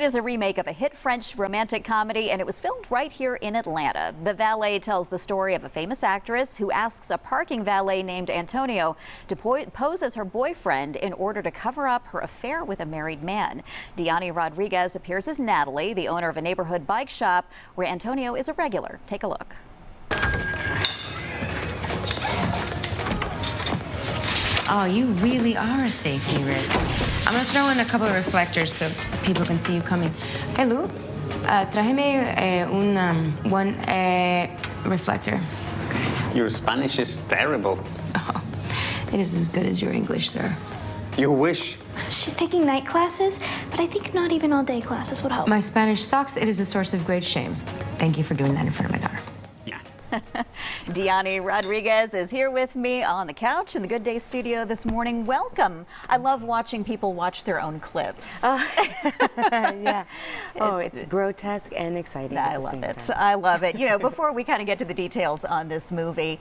is a remake of a hit French romantic comedy, and it was filmed right here in Atlanta. The Valet tells the story of a famous actress who asks a parking valet named Antonio to pose as her boyfriend in order to cover up her affair with a married man. Diany Rodriguez appears as Natalie, the owner of a neighborhood bike shop where Antonio is a regular. Take a look. Oh, you really are a safety risk. I'm gonna throw in a couple of reflectors so people can see you coming. Hey, Lou, trájeme one reflector. Your Spanish is terrible. Oh, it is as good as your English, sir. You wish. She's taking night classes, but I think not even all-day classes would help. My Spanish sucks. It is a source of great shame. Thank you for doing that in front of my daughter. Diany Rodriguez is here with me on the couch in the Good Day studio this morning. Welcome. I love watching people watch their own clips. Oh, yeah. Oh, it's grotesque and exciting. I love it. I love it. You know, before we kind of get to the details on this movie,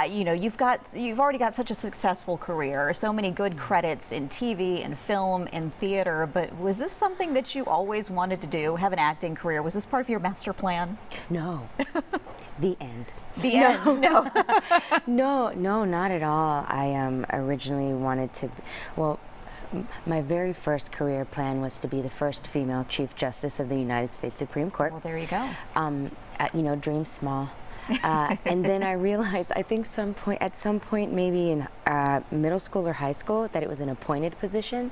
you know, you've already got such a successful career, so many good credits in TV and film and theater. But was this something that you always wanted to do? Have an acting career? Was this part of your master plan? No. The end. The end? No. No, not at all. I originally wanted to, well, my very first career plan was to be the first female Chief Justice of the United States Supreme Court. Well, there you go. You know, dream small. And then I realized, I think at some point maybe in middle school or high school, that it was an appointed position.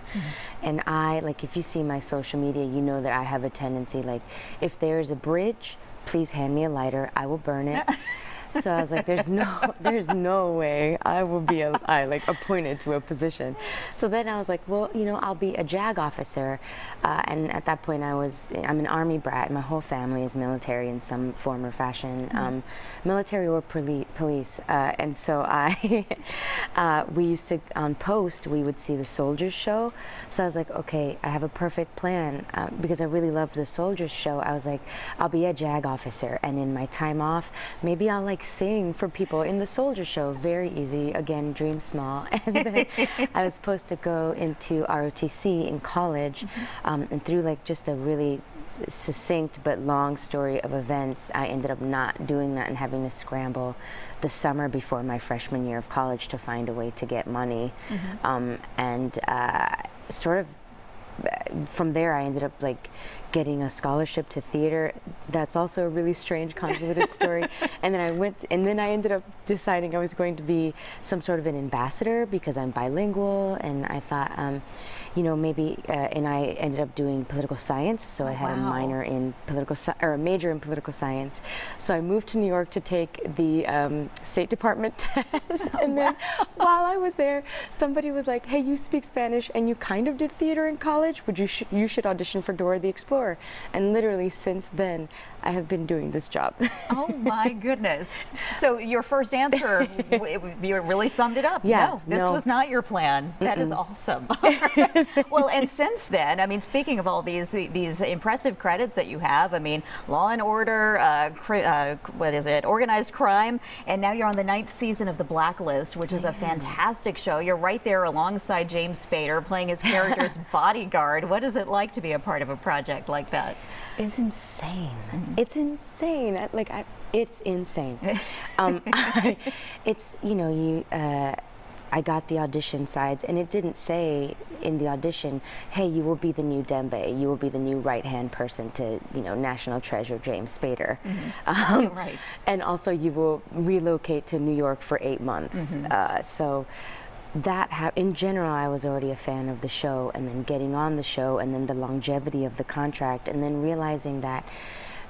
And like, if you see my social media, you know that I have a tendency, like, if there's a bridge, please hand me a lighter, I will burn it. So I was like, there's no way I will be like appointed to a position. So then I was like, well, you know, I'll be a JAG officer. And at that point I'm an Army brat. My whole family is military in some form or fashion, military or police. And so we used to, on post, we would see the soldiers show. So I was like, okay, I have a perfect plan. Because I really loved the soldiers show, I was like, I'll be a JAG officer. And in my time off, maybe I'll like sing for people in the soldier show. Very easy. Again, dream small. And then I was supposed to go into ROTC in college, and through like just a really succinct but long story of events, I ended up not doing that and having to scramble the summer before my freshman year of college to find a way to get money. And sort of from there, I ended up like getting a scholarship to theater. That's also a really strange, convoluted story. And then I ended up deciding I was going to be some sort of an ambassador because I'm bilingual, and I thought, you know, maybe, and I ended up doing political science, so I had a minor in a major in political science. So I moved to New York to take the State Department test, and then while I was there, somebody was like, hey, you speak Spanish and you kind of did theater in college, you should audition for Dora the Explorer. And literally since then, I have been doing this job. Oh my goodness. So your first answer, you really summed it up. Yeah, no, this was not your plan. That is awesome. Well, and since then, I mean, speaking of all these impressive credits that you have, I mean, Law and Order, what is it, Organized Crime, and now you're on the 9th season of The Blacklist, which is a fantastic show. You're right there alongside James Spader playing his character's bodyguard. What is it like to be a part of a project like that? It's insane. It's insane. It's insane. It's, you know, I got the audition sides, and it didn't say in the audition, hey, you will be the new Dembe, you will be the new right-hand person to, you know, national treasure James Spader. Right. And also you will relocate to New York for 8 months. So that in general, I was already a fan of the show, and then getting on the show, and then the longevity of the contract, and then realizing that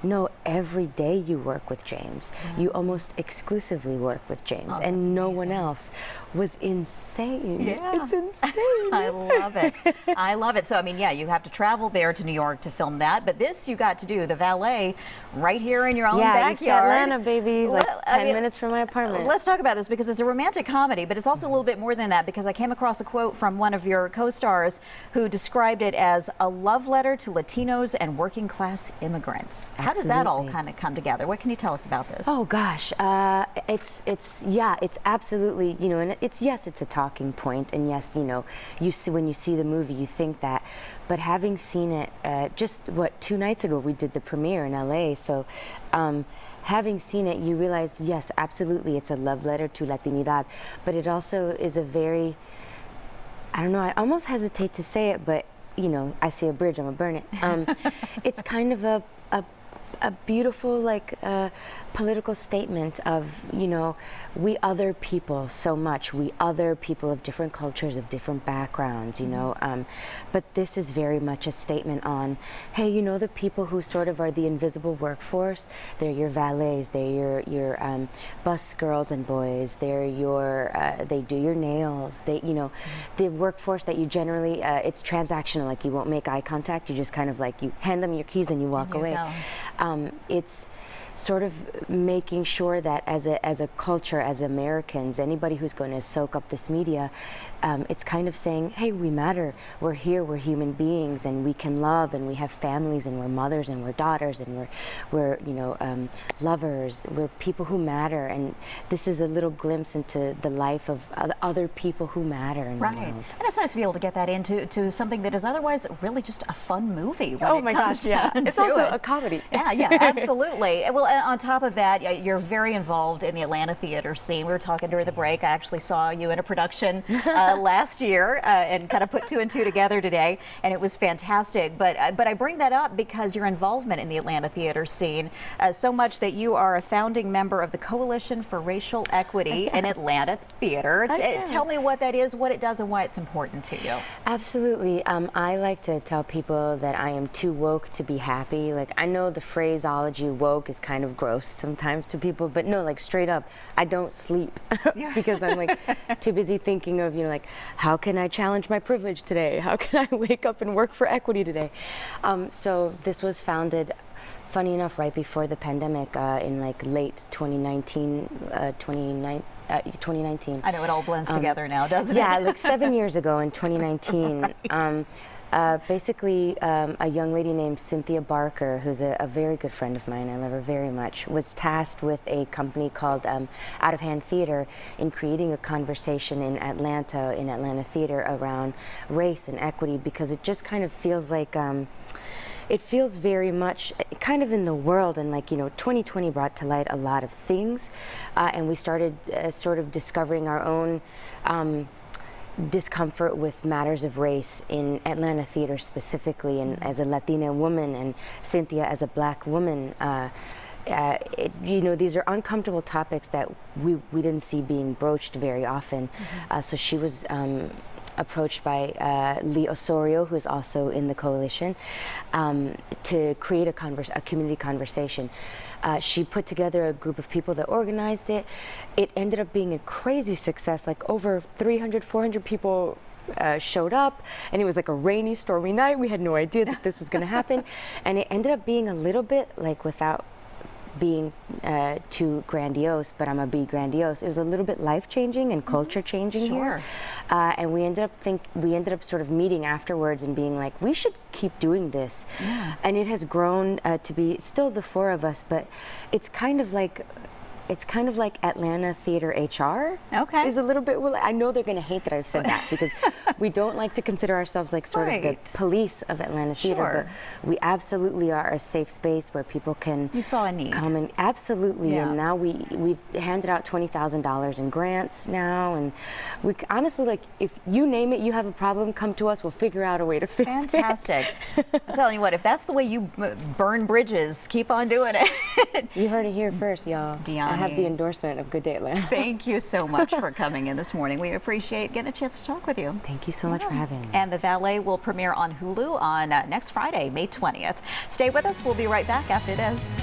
no, every day you work with James. You almost exclusively work with James, and no one else. Was insane. Yeah. It's insane. I love it. I love it. So, I mean, yeah, you have to travel there to New York to film that, but this you got to do, The Valet, right here in your own backyard. East Atlanta, baby. Like 10 minutes from my apartment. Let's talk about this because it's a romantic comedy, but it's also a little bit more than that, because I came across a quote from one of your co-stars who described it as a love letter to Latinos and working class immigrants. How does that all kind of come together? What can you tell us about this? Oh gosh, it's absolutely, you know, and it's a talking point, and yes, you know, when you see the movie, you think that, but having seen it, just 2 nights ago we did the premiere in LA. So having seen it, you realize, yes, absolutely, it's a love letter to Latinidad, but it also is a very, I don't know, I almost hesitate to say it, but you know, I see a bridge, I'm gonna burn it. It's kind of a beautiful, like, political statement of, you know, we other people so much. We other people of different cultures, of different backgrounds, you know. But this is very much a statement on, hey, you know, the people who sort of are the invisible workforce. They're your valets. They're your bus girls and boys. They're your they do your nails. They, you know, the workforce that you generally it's transactional. Like, you won't make eye contact. You just kind of like, you hand them your keys and you walk away. It's sort of making sure that as a culture, as Americans, anybody who's going to soak up this media, it's kind of saying, hey, we matter. We're here. We're human beings, and we can love, and we have families, and we're mothers, and we're daughters, and we're you know, lovers. We're people who matter, and this is a little glimpse into the life of other people who matter in the world. And it's nice to be able to get that into something that is otherwise really just a fun movie. When Oh my gosh, yeah. It's also a comedy. Yeah, absolutely. Well, on top of that, you're very involved in the Atlanta theater scene. We were talking during the break. I actually saw you in a production last year and kind of put 2 and 2 together today, and it was fantastic. But I bring that up because your involvement in the Atlanta theater scene, so much that you are a founding member of the Coalition for Racial Equity in Atlanta Theater. Tell me what that is, what it does, and why it's important to you. Absolutely. I like to tell people that I am too woke to be happy. Like, I know the phraseology woke is kind of gross sometimes to people, but no, like, straight up, I don't sleep because I'm like too busy thinking of, you know, like, how can I challenge my privilege today? How can I wake up and work for equity today? So this was founded, funny enough, right before the pandemic in like late 2019. 2019. I know it all blends together now, doesn't it? Yeah, like 7 years ago in 2019. Basically, a young lady named Cynthia Barker, who's a very good friend of mine, I love her very much, was tasked with a company called Out of Hand Theater in creating a conversation in Atlanta Theater around race and equity, because it just kind of feels like it feels very much kind of in the world, and like, you know, 2020 brought to light a lot of things, and we started sort of discovering our own discomfort with matters of race in Atlanta theater specifically, and as a Latina woman, and Cynthia as a Black woman, you know, these are uncomfortable topics that we didn't see being broached very often. So she was approached by Lee Osorio, who is also in the coalition, to create a community conversation. She put together a group of people that organized it. It ended up being a crazy success. Like, over 300, 400 people showed up, and it was like a rainy, stormy night. We had no idea that this was going to happen. And it ended up being a little bit like, without being too grandiose, but I'm gonna be grandiose, it was a little bit life-changing and culture-changing here. And we ended up sort of meeting afterwards and being like, we should keep doing this. And it has grown to be still the 4 of us, but it's kind of like Atlanta Theater HR. Okay. Is a little bit, well, I know they're going to hate that I've said that, because we don't like to consider ourselves like sort of the police of Atlanta Theater, but we absolutely are a safe space where people can You saw a need. come and absolutely, and now we've handed out $20,000 in grants now, and we honestly, like, if you name it, you have a problem, come to us, we'll figure out a way to fix it. Fantastic. I'm telling you what, if that's the way you burn bridges, keep on doing it. You heard it here first, y'all. Diany, I have the endorsement of Good Day Atlanta. thank you so much for coming in this morning. We appreciate getting a chance to talk with you. Thank you so much for having me. And The Valet will premiere on HULU on next Friday, May 20th. Stay with us. We'll be right back after this.